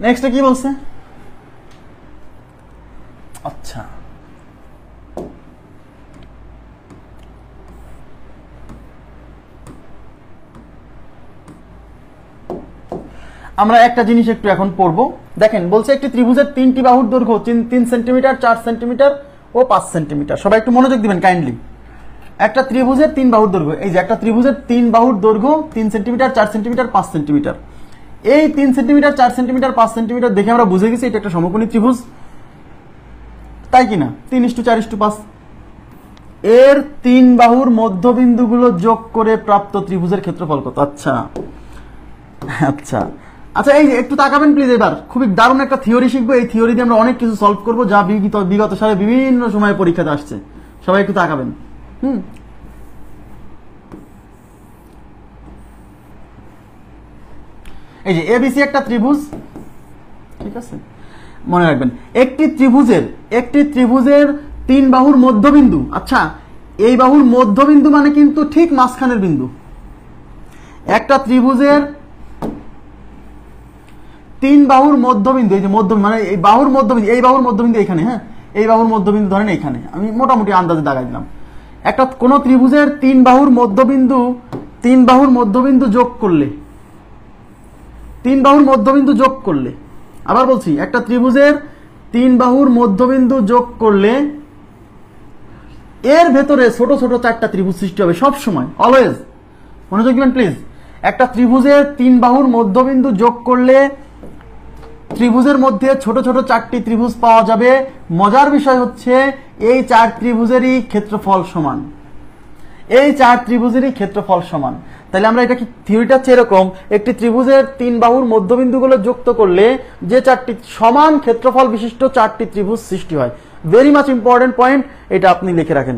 Next কি বলছে? আচ্ছা আমরা একটা জিনিস একটু এখন পড়বো। দেখেন বলছে একটি ত্রিভুজের তিনটি বাহুর দৈর্ঘ্য 3 সেন্টিমিটার, 4 সেন্টিমিটার ও 5 সেন্টিমিটার। সবাই একটু মনোযোগ দিবেন কাইন্ডলি। একটা ত্রিভুজের 3 বাহুর দৈর্ঘ্য, এই যে একটা ত্রিভুজের 3 বাহুর দৈর্ঘ্য 3 সেন্টিমিটার, 4 সেন্টিমিটার, 5 সেন্টিমিটার। এই 3 সেন্টিমিটার, 4 সেন্টিমিটার, 5 সেন্টিমিটার দেখে আমরা বুঝে গেছি এটা একটা সমকোণী ত্রিভুজ, তাই কিনা? 3:4:5। এর 3 বাহুর মধ্যবিন্দুগুলো যোগ করে প্রাপ্ত ত্রিভুজের ক্ষেত্রফল কত? আচ্ছা আচ্ছা আচ্ছা, এই যে একটু তাকাবেন প্লিজ। এবার খুবই দারুণ একটা থিওরি শিখবো। এই থিওরি দিয়ে আমরা অনেক কিছু সলভ করবো যা বিগত সালে বিভিন্ন সময়ে পরীক্ষাতে আসছে। সবাই একটু তাকাবেন। এই যে এবিসি একটা ত্রিভুজ, ঠিক আছে? মনে রাখবেন একটি ত্রিভুজের 3 বাহুর মধ্যবিন্দু। আচ্ছা, এই বাহুর মধ্যবিন্দু মানে কিন্তু ঠিক মাঝখানের বিন্দু। একটা ত্রিভুজের 3 বাহুর মধ্যবিন্দু, এই যে মানে এই বাহুর মধ্যবিন্দু, এই বাহুর মধ্যবিন্দু এখানে, হ্যাঁ এই বাহুর মধ্যবিন্দু ধরেন এখানে, আমি মোটামুটি আন্দাজে দাগাই দিলাম। একটা কোন ত্রিভুজের 3 বাহুর মধ্যবিন্দু যোগ করলে, 3 বাহুর মধ্যবিন্দু যোগ করলে, আবার বলছি একটা ত্রিভুজের 3 বাহুর মধ্যবিন্দু যোগ করলে এর ভেতরে ছোট ছোট 4টা ত্রিভুজ সৃষ্টি হবে সব সময়, অলওয়েজ। মনোযোগ দিবেন প্লিজ। একটা ত্রিভুজের 3 বাহুর মধ্যবিন্দু যোগ করলে ত্রিভুজের মধ্যে ছোট ছোট 4টি ত্রিভুজ পাওয়া যাবে। মজার বিষয় হচ্ছে এই 4 ত্রিভুজেরই ক্ষেত্রফল সমান, এই 4 ত্রিভুজেরই ক্ষেত্রফল সমান। তাহলে আমরা এটা কি থিওরিটা হচ্ছে এরকম, একটি ত্রিভুজের 3 বাহুর মধ্যবিন্দুগুলো যুক্ত করলে যে 4টি সমান ক্ষেত্রফল বিশিষ্ট 4টি ত্রিভুজ সৃষ্টি হয়। ভেরি মাচ ইম্পর্টেন্ট পয়েন্ট, এটা আপনি লিখে রাখেন।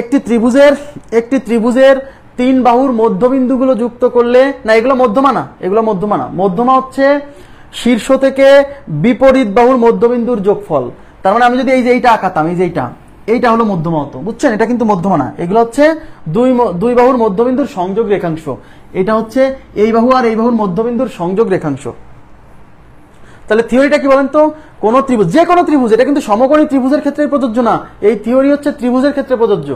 একটি ত্রিভুজের 3 বাহুর মধ্যবিন্দুগুলো যুক্ত করলে, না এগুলো মধ্যমা না, এগুলো মধ্যমা না, মধ্যমা হচ্ছে শীর্ষ থেকে বিপরীত বাহুর মধ্যবিন্দুর যোগফল। তার মানে আমি যদি এই যে এইটা আঁকাতাম, এই যে এইটা হলো মধ্যমা হতো, বুঝছেন? এটা কিন্তু মধ্যমা না, এগুলো হচ্ছে দুই বাহুর মধ্যবিন্দুর সংযোগ রেখাংশ। এটা হচ্ছে এই বাহু আর এই বাহুর মধ্যবিন্দুর সংযোগ রেখাংশ। তাহলে থিওরিটা কি বলেন তো? কোন ত্রিভুজ, যে কোনো ত্রিভুজ, এটা কিন্তু সমকোণী ত্রিভুজের ক্ষেত্রে প্রযোজ্য না, এই থিওরি হচ্ছে ত্রিভুজের ক্ষেত্রে প্রযোজ্য।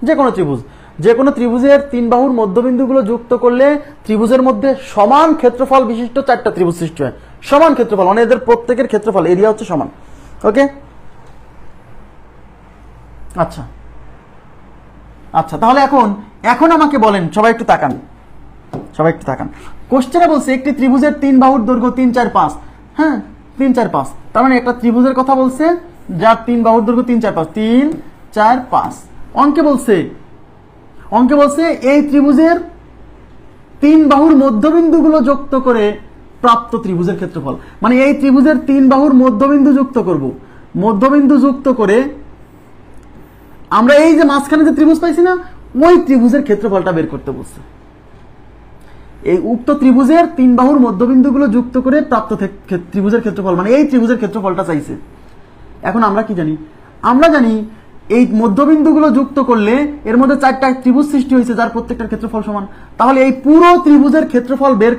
যে কোনো ত্রিভুজের 3 বাহুর মধ্যবিন্দুগুলো যুক্ত করলে ত্রিভুজের মধ্যে সমান ক্ষেত্রফল বিশিষ্ট 4টা ত্রিভুজ সৃষ্টি হয়। সমান ক্ষেত্রফল মানে এদের প্রত্যেকের ক্ষেত্রফল এরিয়া হচ্ছে সমান। ওকে, আচ্ছা আচ্ছা, তাহলে এখন আমাকে বলেন, সবাই একটু তাকান। কোশ্চেনে বলছে একটি ত্রিভুজের 3 বাহুর দৈর্ঘ্য 3, 4, 5। হ্যাঁ 3, 4, 5, তার মানে একটা ত্রিভুজের কথা বলছে যার 3 বাহুর দৈর্ঘ্য 3, 4, 5, 3, 4, 5। অঙ্কে বলছে এই ত্রিভুজের 3 বাহুর মধ্যবিন্দুগুলো যুক্ত করে প্রাপ্ত ত্রিভুজের ক্ষেত্রফল। মানে এই ত্রিভুজের 3 বাহুর মধ্যবিন্দু যুক্ত করব, মধ্যবিন্দু যুক্ত করে আমরা এই যে মাঝখানে যে ত্রিভুজ পাইছি না, ওই ত্রিভুজের ক্ষেত্রফলটা বের করতে বলছে। এই উক্ত ত্রিভুজের 3 বাহুর মধ্যবিন্দুগুলো যুক্ত করে প্রাপ্ত ত্রিভুজের ক্ষেত্রফল, মানে এই ত্রিভুজের ক্ষেত্রফলটা চাইছে। এখন আমরা কি জানি? আমরা জানি এই মধ্যবিন্দুগুলো যুক্ত করলে এর মধ্যে 4টা ত্রিভুজ সৃষ্টি হয়েছে যার প্রত্যেকটার ক্ষেত্রফল সমান। তাহলে এই পুরো ত্রিভুজের ক্ষেত্রফল বের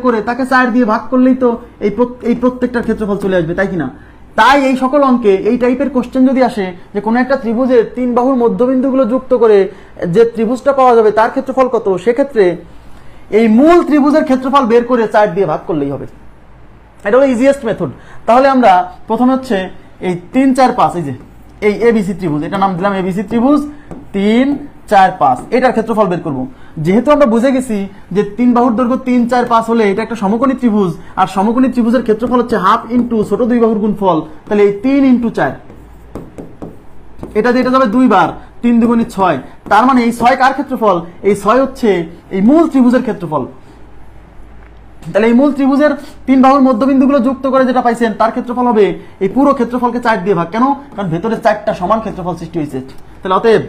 করে তাকে 4 দিয়ে ভাগ করলেই তো এই প্রত্যেকটার ক্ষেত্রফল চলে আসবে, তাই কিনা? তাই এই সকল অঙ্কে এই টাইপের কোশ্চেন যদি আসে যে কোনো একটা ত্রিভুজের 3 বাহুর মধ্যবিন্দুগুলো যুক্ত করে যে ত্রিভুজটা পাওয়া যাবে তার ক্ষেত্রফল কত, সেক্ষেত্রে এই মূল ত্রিভুজের ক্ষেত্রফল বের করে 4 দিয়ে ভাগ করলেই হবে। এটা হলো ইজিয়েস্ট মেথড। তাহলে আমরা প্রথমে হচ্ছে এই 3, 4, 5, এই যে এই এবিসি ত্রিভুজ, এটা নাম দিলাম এবিসি ত্রিভুজ 3, 4, 5, এটার ক্ষেত্রফল বের করব। যেহেতু আমরা বুঝে গেছি যে 3 বাহুর দৈর্ঘ্য 3, 4, 5 হলে এটা একটা সমকোণী ত্রিভুজ, আর সমকোণী ত্রিভুজের ক্ষেত্রফল হচ্ছে হাফ ইন্টু ছোট 2 বাহুর গুণফল। তাহলে এই 3 × 4, এটা যাবে 2 বার, 3 × 2 = 6। তার মানে এই 6 কার ক্ষেত্রফল? এই 6 হচ্ছে এই মূল ত্রিভুজের ক্ষেত্রফল। তাহলে এই মূল ত্রিভুজের 3 বাহুর মধ্যবিন্দুগুলো যুক্ত করে যেটা পাইছেন তার ক্ষেত্রফল হবে এই পুরো ক্ষেত্রফলকে 4 দিয়ে ভাগ। কেন? কারণ ভেতরে 4টা সমান ক্ষেত্রফল সৃষ্টি হয়েছে। তাহলে অতএব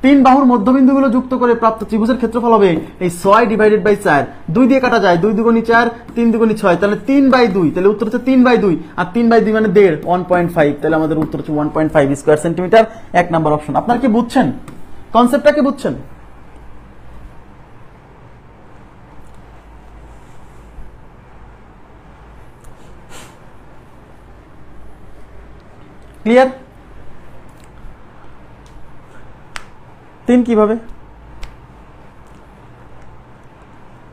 3 বাহুর মধ্যবিন্দুগুলো যুক্ত করে প্রাপ্ত ত্রিভুজের ক্ষেত্রফল হবে এই 6 / 4। 2 দিয়ে কাটা যায়, 2 × 2 = 4, 3 × 2 = 6, তাহলে 3/2। তাহলে উত্তর হচ্ছে 3/2, আর 3/2 মানে 1.5, 1.5। তাহলে আমাদের উত্তর হচ্ছে 1.5 স্কয়ার সেন্টিমিটার। 1 number option. আপনারা কি বুঝছেন? কনসেপ্টটা কি বুঝছেন? ক্লিয়ার? 3 কিভাবে?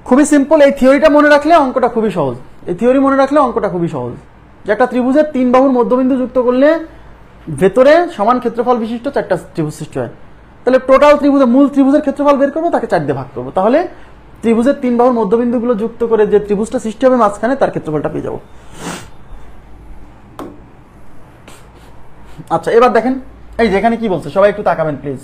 খুবই সিম্পল। এই থিওরিটা মনে রাখলে অঙ্কটা খুবই সহজ। এই থিওরি মনে রাখলে অঙ্কটা খুবই সহজ, যে একটা ত্রিভুজের 3 বাহুর মধ্যবিন্দু যুক্ত করলে ভেতরে সমান ক্ষেত্রফল বিশিষ্ট 4টা ত্রিভুজ সৃষ্টি হয়। তাহলে টোটাল ত্রিভুজের মূল ত্রিভুজের ক্ষেত্রফল বের করবো, তাকে 4 দিয়ে ভাগ করবো, তাহলে ত্রিভুজের 3 বাহুর মধ্যবিন্দুগুলো যুক্ত করে যে ত্রিভুজটা সৃষ্টি হবে মাঝখানে, তার ক্ষেত্রফলটা পেয়ে যাবো। আচ্ছা, এবার দেখেন এই যেখানে কি বলছে, সবাই একটু তাকাবেন প্লিজ।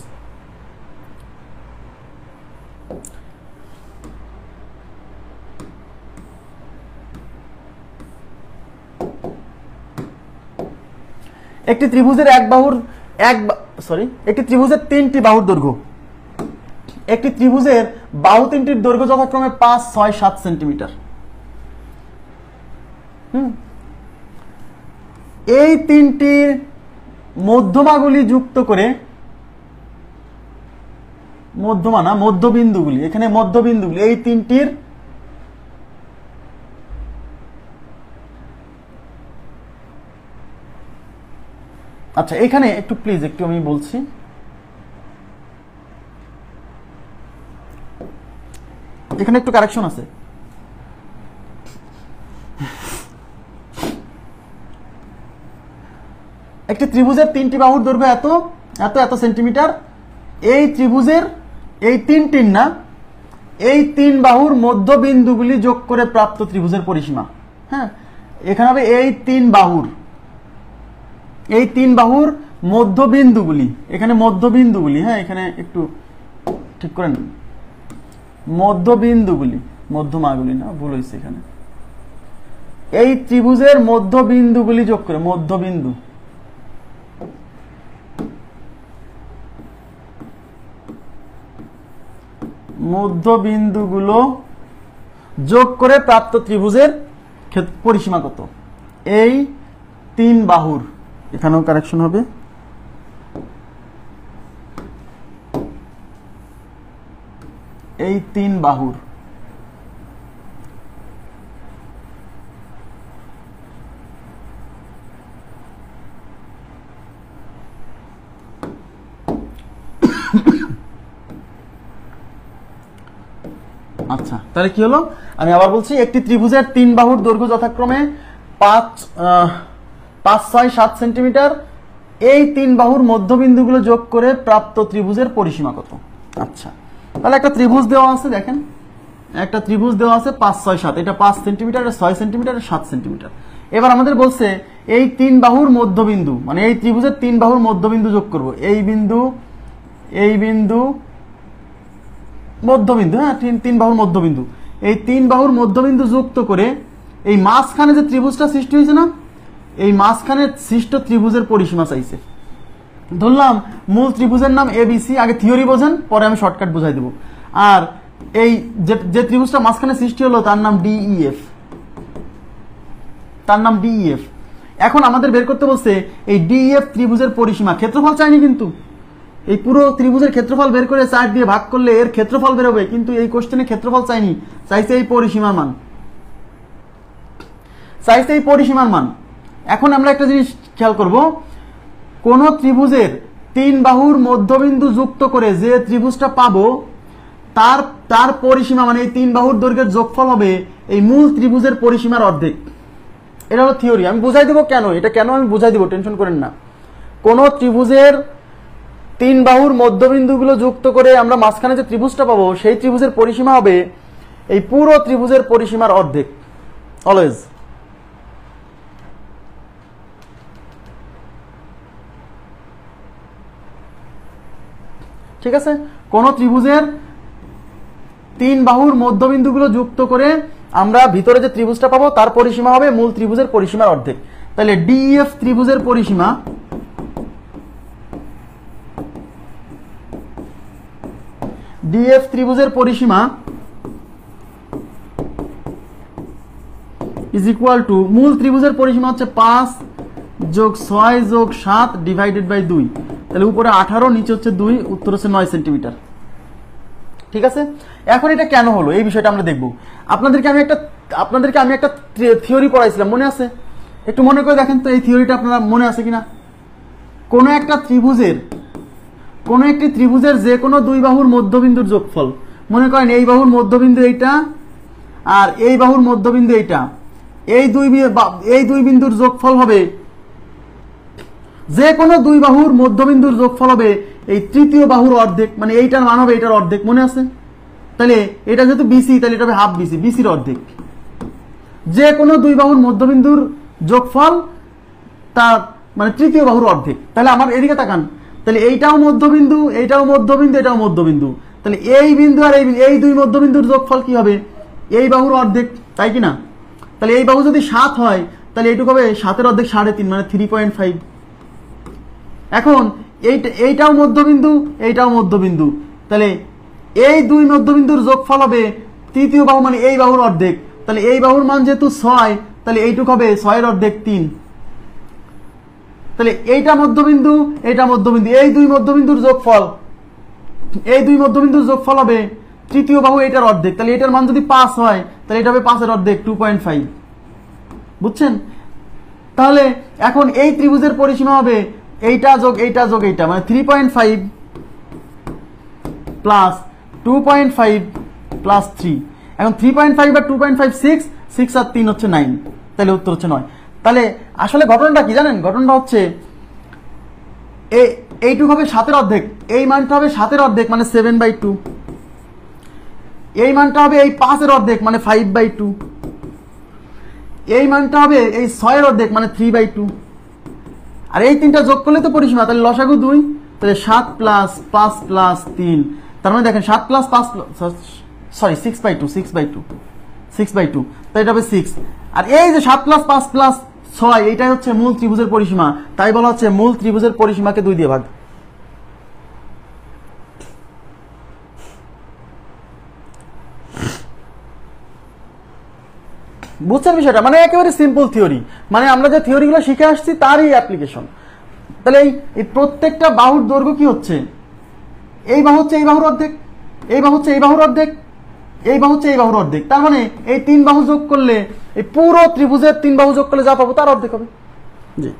একটি ত্রিভুজের একটি ত্রিভুজের 3টি বাহুর দৈর্ঘ্য, একটি ত্রিভুজের বাহু 3টির দৈর্ঘ্য যথাক্রমে 5, 6, 7 সেন্টিমিটার। এই 3টির মধ্যমাগুলি যুক্ত করে, মধ্যবিন্দুগুলি, এখানে মধ্যবিন্দুগুলি, এই 3টির আচ্ছা এখানে একটু প্লিজ একটু আমি বলছি, এখানে একটু কারেকশন আছে। একটি ত্রিভুজের 3টি বাহুর দৈর্ঘ্য এত এত এত সেন্টিমিটার। এই ত্রিভুজের এই 3টির না, এই 3 বাহুর মধ্যবিন্দুগুলি যোগ করে প্রাপ্ত ত্রিভুজের পরিসীমা। হ্যাঁ, এখানে হবে এই 3 বাহুর মধ্যবিন্দুগুলি, এখানে মধ্যবিন্দুগুলি, হ্যাঁ এখানে একটু ঠিক করে নিন, মধ্যবিন্দুগুলি, মধ্যমাগুলি না, ভুল হয়েছে এখানে। এই ত্রিভুজের মধ্যবিন্দুগুলি যোগ করে, মধ্যবিন্দুগুলো যোগ করে প্রাপ্ত ত্রিভুজের পরিসীমা কত? এই 3 বাহুর, এখানেও কারেকশন হবে, এই 3 বাহুর আচ্ছা তাহলে কি হলো, আমি আবার বলছি, একটি ত্রিভুজের 3 বাহুর দৈর্ঘ্য যথাক্রমে 5, 6, 7 সেন্টিমিটার। এই 3 বাহুর মধ্যবিন্দুগুলো যোগ করে প্রাপ্ত ত্রিভুজের পরিসীমা কত? আচ্ছা, তাহলে একটা ত্রিভুজ দেওয়া আছে, দেখেন একটা ত্রিভুজ দেওয়া আছে 5, 6, 7, এটা 5 সেন্টিমিটার, 6 সেন্টিমিটার, 7 সেন্টিমিটার। এবার আমাদের বলছে এই 3 বাহুর মধ্যবিন্দু, মানে এই ত্রিভুজের 3 বাহুর মধ্যবিন্দু যোগ করব, এই বিন্দু, মধ্যবিন্দু, হ্যাঁ 3 বাহুর মধ্যবিন্দু, এই 3 বাহুর মধ্যবিন্দু যুক্ত করে এই মাঝখানে যে ত্রিভুজটা সৃষ্টি হয়েছে না, এই মাঝখানে সৃষ্ট ত্রিভুজের পরিসীমা চাইছে। ধরলাম মূল ত্রিভুজের নাম ABC, আগে থিওরি বোঝেন, পরে আমি শর্টকাট বুঝাই দেব। আর এই যে ত্রিভুজটা মাঝখানে সৃষ্টি হলো তার নাম DEF, এখন আমাদের বের করতে বলছে এই DEF ত্রিভুজের পরিসীমা, ক্ষেত্রফল চাইনি কিন্তু, এই পুরো ত্রিভুজের ক্ষেত্রফল বের করে 4 দিয়ে ভাগ করলে এর ক্ষেত্রফল বের হবে, কিন্তু এই কোশ্চেনে ক্ষেত্রফল চাইনি, চাইছে এই পরিসীমার মান, এখন আমরা একটা জিনিস খেয়াল করব, কোন ত্রিভুজের 3 বাহুর মধ্যবিন্দু যুক্ত করে যে ত্রিভুজটা পাবো তার পরিসীমা, মানে এই 3 বাহুর দৈর্ঘ্যের যোগফল হবে এই মূল ত্রিভুজের পরিসীমার অর্ধেক। এটা হলো থিওরি, আমি বুঝাই দেবো কেন, এটা কেন আমি বুঝাই দেবো, টেনশন করেন না। কোন ত্রিভুজের 3 বাহুর মধ্যবিন্দুগুলো যুক্ত করে আমরা মাঝখানে যে ত্রিভুজটা পাবো সেই ত্রিভুজের পরিসীমা হবে এই পুরো ত্রিভুজের পরিসীমার অর্ধেক, অলওয়েজ। ঠিক আছে, কোন ত্রিভুজের 3 বাহুর মধ্যবিন্দুগুলো যুক্ত করে আমরা ভিতরে যে ত্রিভুজটা পাবো তার পরিসীমা হবে মূল ত্রিভুজের পরিসীমার অর্ধেক। তাহলে DEF ত্রিভুজের পরিসীমা ইজ ইকুয়াল টু, মূল ত্রিভুজের পরিসীমা হচ্ছে 5 যোগ 6 যোগ 7 ডিভাইডেড বাই 2, তাহলে উপরে 18, নিচে হচ্ছে 2, উত্তর হচ্ছে 9 সেন্টিমিটার। ঠিক আছে, এখন এটা কেন হলো এই বিষয়টা আমরা দেখব। আপনাদেরকে আমি একটা থিওরি পড়াইছিলাম, মনে আছে? একটু মনে করে দেখেন তো এই থিওরিটা আপনারা মনে আছে কিনা। কোনো একটি ত্রিভুজের যে কোনো দুই বাহুর মধ্যবিন্দুর যোগফল, মনে করেন এই বাহুর মধ্যবিন্দু এইটা আর এই বাহুর মধ্যবিন্দু এইটা, এই দুই বিন্দুর যোগফল হবে, যে কোনো দুই বাহুর মধ্যবিন্দুর যোগফল হবে এই তৃতীয় বাহুর অর্ধেক, মানে এইটার মান হবে এইটার অর্ধেক, মনে আছে? তাহলে এটা যেহেতু বিসি, তাহলে এটা হবে হাফ বিসি, বিসির অর্ধেক। যে কোনো দুই বাহুর মধ্যবিন্দুর যোগফল তার মানে তৃতীয় বাহুর অর্ধেক। তাহলে আমার এদিকে তাকান, তাহলে এইটাও মধ্যবিন্দু, এইটাও মধ্যবিন্দু, এটাও মধ্যবিন্দু, তাহলে এই বিন্দু আর এই দুই মধ্যবিন্দুর যোগফল কি হবে? এই বাহুর অর্ধেক, তাই কি না? তাহলে এই বাহু যদি 7 হয় তাহলে এইটুকু হবে 7-এর অর্ধেক 3.5, মানে 3.5। এখন এইটাও মধ্যবিন্দু, এইটাও মধ্যবিন্দু, তাহলে এই দুই মধ্যবিন্দুর যোগফল হবে তৃতীয় বাহু, মানে এই বাহুর অর্ধেক। তাহলে এই বাহুর মান যেহেতু 6, তাহলে এইটুকু হবে 6-এর অর্ধেক 3। তাহলে এইটা মধ্যবিন্দু, এইটা মধ্যবিন্দু, এই দুই মধ্যবিন্দুর যোগফল হবে তৃতীয় বাহু এইটার অর্ধেক। তাহলে এটার মান যদি 5 হয় তাহলে এটা হবে 5-এর অর্ধেক 2.5। বুঝছেন? তাহলে এখন এই ত্রিভুজের পরিসীমা হবে এইটা যোগ এইটা যোগ এইটা, মানে 3.5 প্লাস 2.5 প্লাস 3। এখন 3.5 আর 2.5 6 আর 3 হচ্ছে 9, তাহলে উত্তর হচ্ছে 9। তাহলে আসলে ঘটনাটা কি জানেন? ঘটনাটা হচ্ছে এইটুকু হবে 7-এর অর্ধেক, এই মানটা হবে 7-এর অর্ধেক, মানে 7/2। এই মানটা হবে এই 5-এর অর্ধেক, মানে 5/2। এই মানটা হবে এই 6-এর অর্ধেক, মানে 3/2। আর এই তিনটা যোগ করলে তো পরিসীমা, তাহলে লসাগু 2, তাহলে 7 প্লাস 5 প্লাস 3, তার মানে দেখেন 7 প্লাস 5 সরি 6/2, তাই এটা হবে 6। আর এই যে 7 প্লাস 5 প্লাস 6, এইটাই হচ্ছে মূল ত্রিভুজের পরিসীমা, তাই বলা হচ্ছে মূল ত্রিভুজের পরিসীমাকে 2 দিয়ে ভাগ। বুঝছেন বিষয়টা? মানে একেবারে সিম্পল থিওরি, মানে আমরা যে থিওরিগুলো শিখে আসছি তারই অ্যাপ্লিকেশন। তাহলে এই প্রত্যেকটা বাহুর দৈর্ঘ্য কি হচ্ছে? এই বাহু হচ্ছে এই বাহুর অর্ধেক, এই বাহু হচ্ছে এই বাহুর অর্ধেক, এই বাহু হচ্ছে এই বাহুর অর্ধেক। তার মানে এই 3 বাহু যোগ করলে, এই পুরো ত্রিভুজের 3 বাহু যোগ করলে যা পাবো তার অর্ধেক হবে। জি।